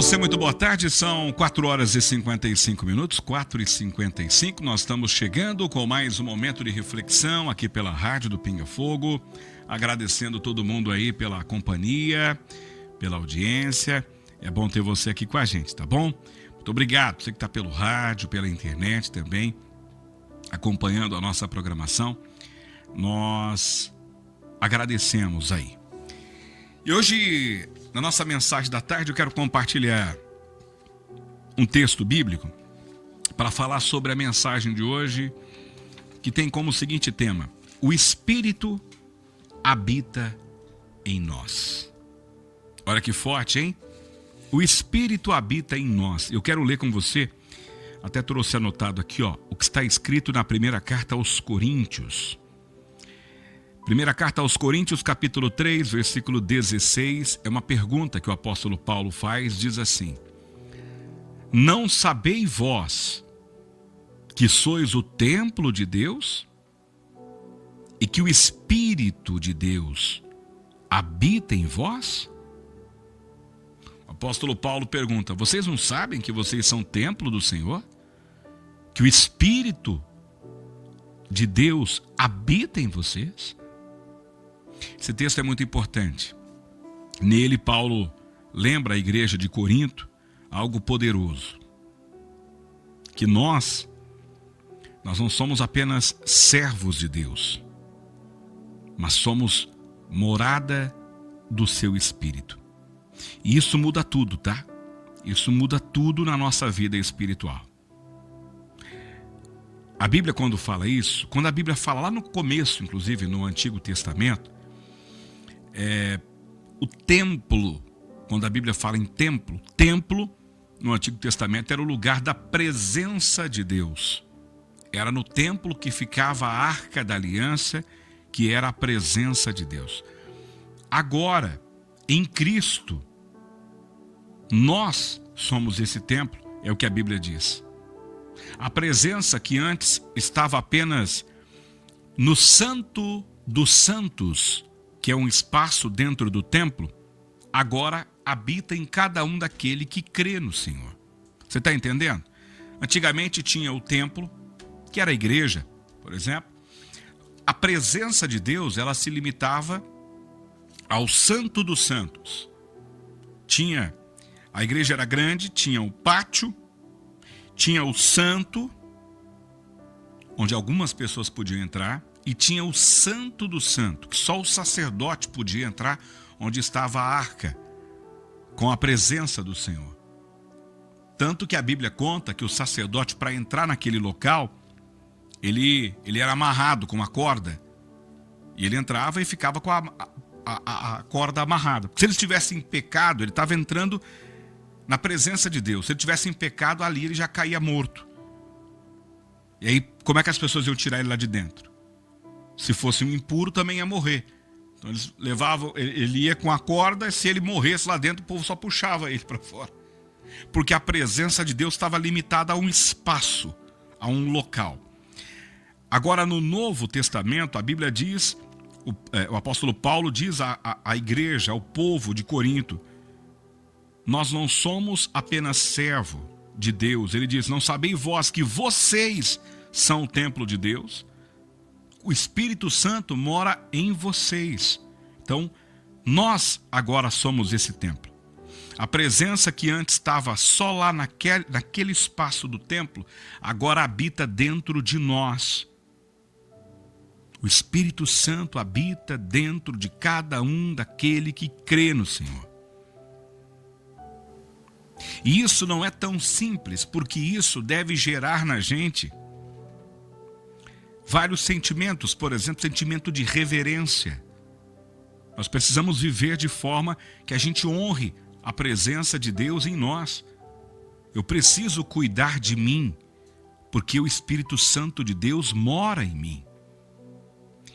você, muito boa tarde, são 4 horas e 55 minutos, 4h55, nós estamos chegando com mais um momento de reflexão aqui pela Rádio do Pinga Fogo, agradecendo todo mundo aí pela companhia, pela audiência, é bom ter você aqui com a gente, tá bom? Muito obrigado, você que está pelo rádio, pela internet também, acompanhando a nossa programação, nós agradecemos aí. E hoje, na nossa mensagem da tarde, eu quero compartilhar um texto bíblico para falar sobre a mensagem de hoje, que tem como seguinte tema: o Espírito habita em nós. Olha que forte, hein? O Espírito habita em nós. Eu quero ler com você, até trouxe anotado aqui, ó, o que está escrito na primeira carta aos Coríntios. Primeira carta aos Coríntios, capítulo 3, versículo 16, é uma pergunta que o apóstolo Paulo faz, diz assim: não sabeis vós que sois o templo de Deus e que o Espírito de Deus habita em vós? O apóstolo Paulo pergunta: vocês não sabem que vocês são templo do Senhor? Que o Espírito de Deus habita em vocês? Esse texto é muito importante. Nele, Paulo lembra a igreja de Corinto algo poderoso. Que nós não somos apenas servos de Deus, mas somos morada do seu Espírito. E isso muda tudo, tá? Isso muda tudo na nossa vida espiritual. A Bíblia, quando fala isso, quando a Bíblia fala lá no começo, inclusive no Antigo Testamento, o templo, quando a Bíblia fala em templo no Antigo Testamento era o lugar da presença de Deus. Era no templo que ficava a Arca da Aliança, que era a presença de Deus. Agora, em Cristo, nós somos esse templo, é o que a Bíblia diz. A presença que antes estava apenas no Santo dos Santos, que é um espaço dentro do templo, agora habita em cada um daquele que crê no Senhor. Você está entendendo? Antigamente tinha o templo, que era a igreja, por exemplo. A presença de Deus, ela se limitava ao Santo dos Santos. A igreja era grande, tinha o pátio, tinha o santo, onde algumas pessoas podiam entrar, e tinha o Santo do Santo, que só o sacerdote podia entrar, onde estava a arca, com a presença do Senhor. Tanto que a Bíblia conta que o sacerdote, para entrar naquele local, ele era amarrado com uma corda, e ele entrava e ficava com a corda amarrada. Se ele estivesse em pecado, ele estava entrando na presença de Deus. Se ele estivesse em pecado, ali ele já caía morto. E aí, como é que as pessoas iam tirar ele lá de dentro? Se fosse um impuro, também ia morrer. Então eles levavam, ele ia com a corda, e se ele morresse lá dentro, o povo só puxava ele para fora. Porque a presença de Deus estava limitada a um espaço, a um local. Agora, no Novo Testamento, a Bíblia diz, o apóstolo Paulo diz à igreja, ao povo de Corinto: nós não somos apenas servo de Deus. Ele diz: não sabeis vós que vocês são o templo de Deus? O Espírito Santo mora em vocês. Então, nós agora somos esse templo. A presença que antes estava só lá naquele espaço do templo, agora habita dentro de nós. O Espírito Santo habita dentro de cada um daquele que crê no Senhor. E isso não é tão simples, porque isso deve gerar na gente vários sentimentos, por exemplo, sentimento de reverência. Nós precisamos viver de forma que a gente honre a presença de Deus em nós. Eu preciso cuidar de mim, porque o Espírito Santo de Deus mora em mim.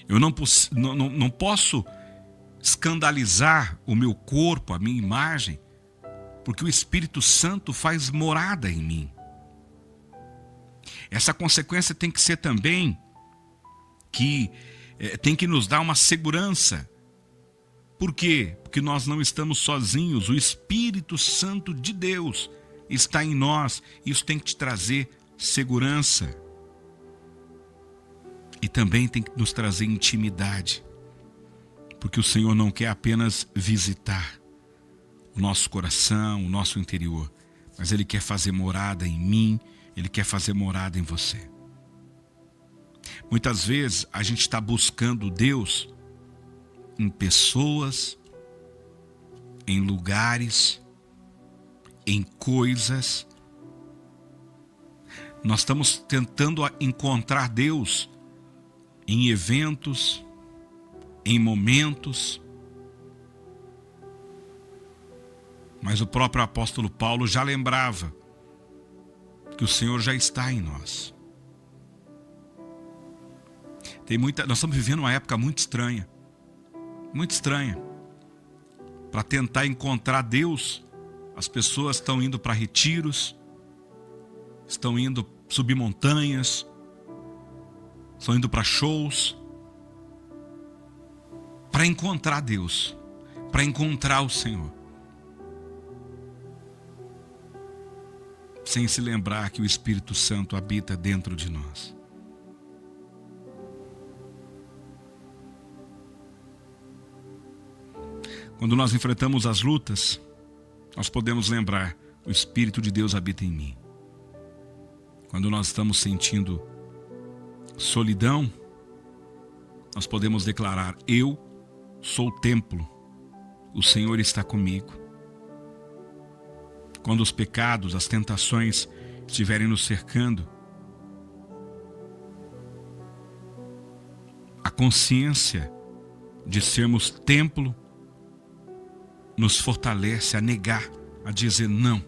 Eu não posso escandalizar o meu corpo, a minha imagem, porque o Espírito Santo faz morada em mim. Essa consequência tem que ser também que tem que nos dar uma segurança. Por quê? Porque nós não estamos sozinhos. O Espírito Santo de Deus está em nós. Isso tem que te trazer segurança. E também tem que nos trazer intimidade. Porque o Senhor não quer apenas visitar o nosso coração, o nosso interior, mas Ele quer fazer morada em mim, Ele quer fazer morada em você. Muitas vezes a gente está buscando Deus em pessoas, em lugares, em coisas. Nós estamos tentando encontrar Deus em eventos, em momentos. Mas o próprio apóstolo Paulo já lembrava que o Senhor já está em nós. Nós estamos vivendo uma época muito estranha. Muito estranha. Para tentar encontrar Deus, as pessoas estão indo para retiros, estão indo subir montanhas, estão indo para shows, para encontrar Deus, para encontrar o Senhor. Sem se lembrar que o Espírito Santo habita dentro de nós. Quando nós enfrentamos as lutas, nós podemos lembrar: o Espírito de Deus habita em mim. Quando nós estamos sentindo solidão, nós podemos declarar: eu sou o templo, o Senhor está comigo. Quando os pecados, as tentações estiverem nos cercando, a consciência de sermos templo nos fortalece a negar, a dizer: não,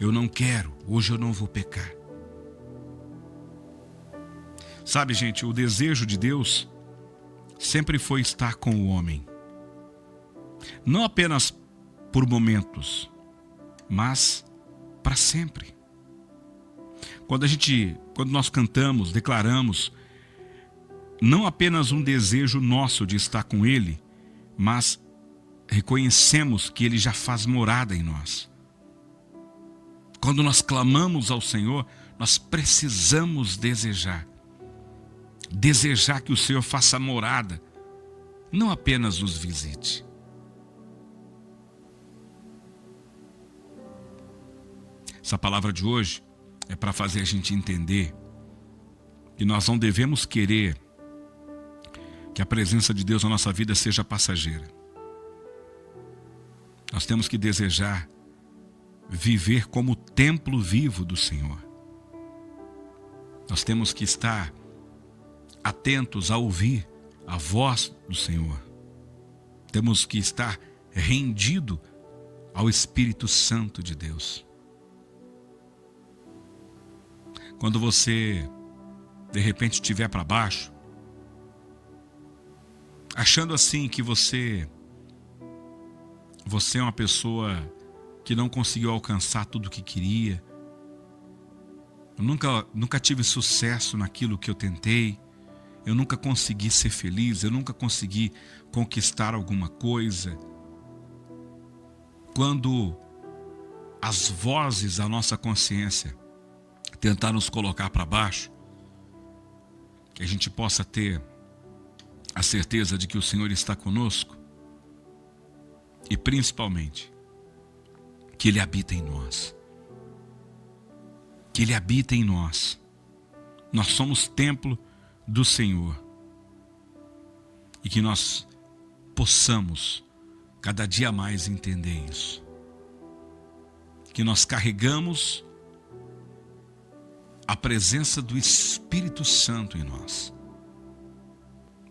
eu não quero, hoje eu não vou pecar. Sabe, gente, o desejo de Deus sempre foi estar com o homem. Não apenas por momentos, mas para sempre. Quando nós cantamos, declaramos, não apenas um desejo nosso de estar com Ele, mas reconhecemos que Ele já faz morada em nós. Quando nós clamamos ao Senhor, nós precisamos desejar que o Senhor faça morada, não apenas nos visite. Essa palavra de hoje é para fazer a gente entender que nós não devemos querer que a presença de Deus na nossa vida seja passageira. Nós temos que desejar viver como templo vivo do Senhor. Nós temos que estar atentos a ouvir a voz do Senhor. Temos que estar rendido ao Espírito Santo de Deus. Quando você, de repente, estiver para baixo, achando assim que você é uma pessoa que não conseguiu alcançar tudo o que queria, eu nunca tive sucesso naquilo que eu tentei, eu nunca consegui ser feliz, eu nunca consegui conquistar alguma coisa. Quando as vozes da nossa consciência tentar nos colocar para baixo, que a gente possa ter a certeza de que o Senhor está conosco e principalmente que Ele habita em nós. Que Ele habita em nós. Nós somos templo do Senhor e que nós possamos cada dia mais entender isso. Que nós carregamos a presença do Espírito Santo em nós.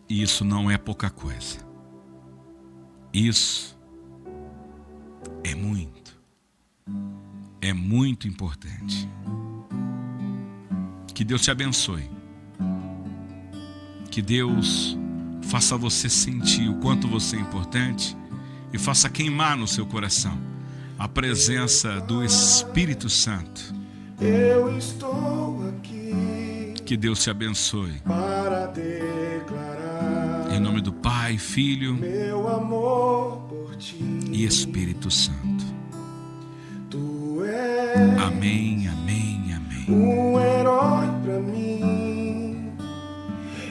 E isso não é pouca coisa. Isso é muito importante. Que Deus te abençoe. Que Deus faça você sentir o quanto você é importante e faça queimar no seu coração a presença do Espírito Santo. Eu estou aqui Que Deus te abençoe. para declarar Em nome do Pai, Filho meu amor por ti. e Espírito Santo. Tu és Amém, amém, amém. um herói pra mim,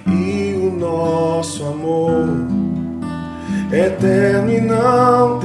e o nosso amor eterno e não tem